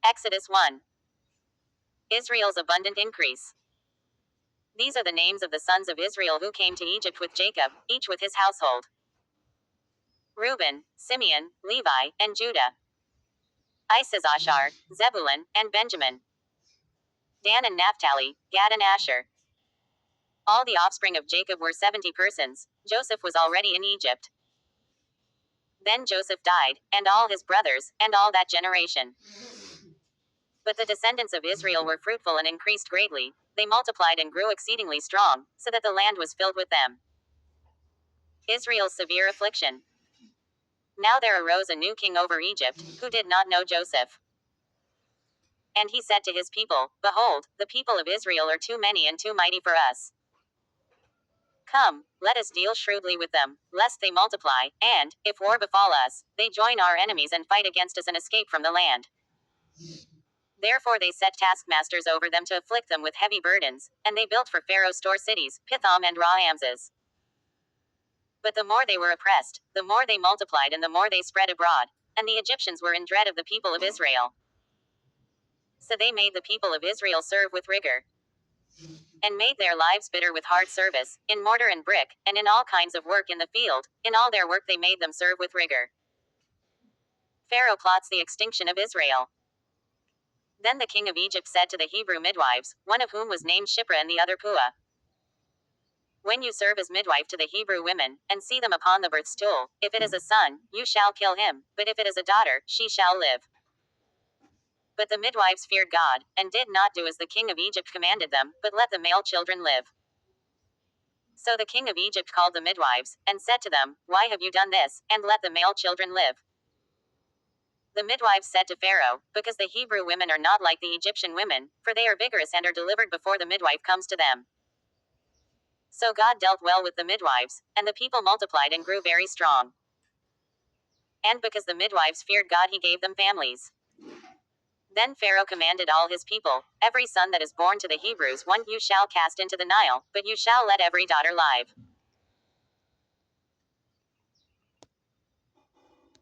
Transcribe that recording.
Exodus 1. Israel's abundant increase. These are the names of the sons of Israel who came to Egypt with Jacob, each with his household: Reuben, Simeon, Levi, and Judah. Issachar, Zebulun, and Benjamin. Dan and Naphtali, Gad and Asher. All the offspring of Jacob were 70 persons. Joseph was already in Egypt. Then Joseph died, and all his brothers, and all that generation. But the descendants of Israel were fruitful and increased greatly. They multiplied and grew exceedingly strong, so that the land was filled with them. Israel's severe affliction. Now there arose a new king over Egypt, who did not know Joseph. And he said to his people, Behold, the people of Israel are too many and too mighty for us. Come, let us deal shrewdly with them, lest they multiply, and, if war befall us, they join our enemies and fight against us and escape from the land. Therefore they set taskmasters over them to afflict them with heavy burdens, and they built for Pharaoh store cities, Pithom and Raamses. But the more they were oppressed, the more they multiplied and the more they spread abroad, and the Egyptians were in dread of the people of Israel. So they made the people of Israel serve with rigor, and made their lives bitter with hard service, in mortar and brick, and in all kinds of work in the field. In all their work they made them serve with rigor. Pharaoh plots the extinction of Israel. Then the king of Egypt said to the Hebrew midwives, one of whom was named Shiphrah and the other Puah, When you serve as midwife to the Hebrew women, and see them upon the birth stool, if it is a son, you shall kill him, but if it is a daughter, she shall live. But the midwives feared God, and did not do as the king of Egypt commanded them, but let the male children live. So the king of Egypt called the midwives, and said to them, Why have you done this, and let the male children live? The midwives said to Pharaoh, Because the Hebrew women are not like the Egyptian women, for they are vigorous and are delivered before the midwife comes to them. So God dealt well with the midwives, and the people multiplied and grew very strong. And because the midwives feared God, he gave them families. Then Pharaoh commanded all his people, Every son that is born to the Hebrews one you shall cast into the Nile, but you shall let every daughter live.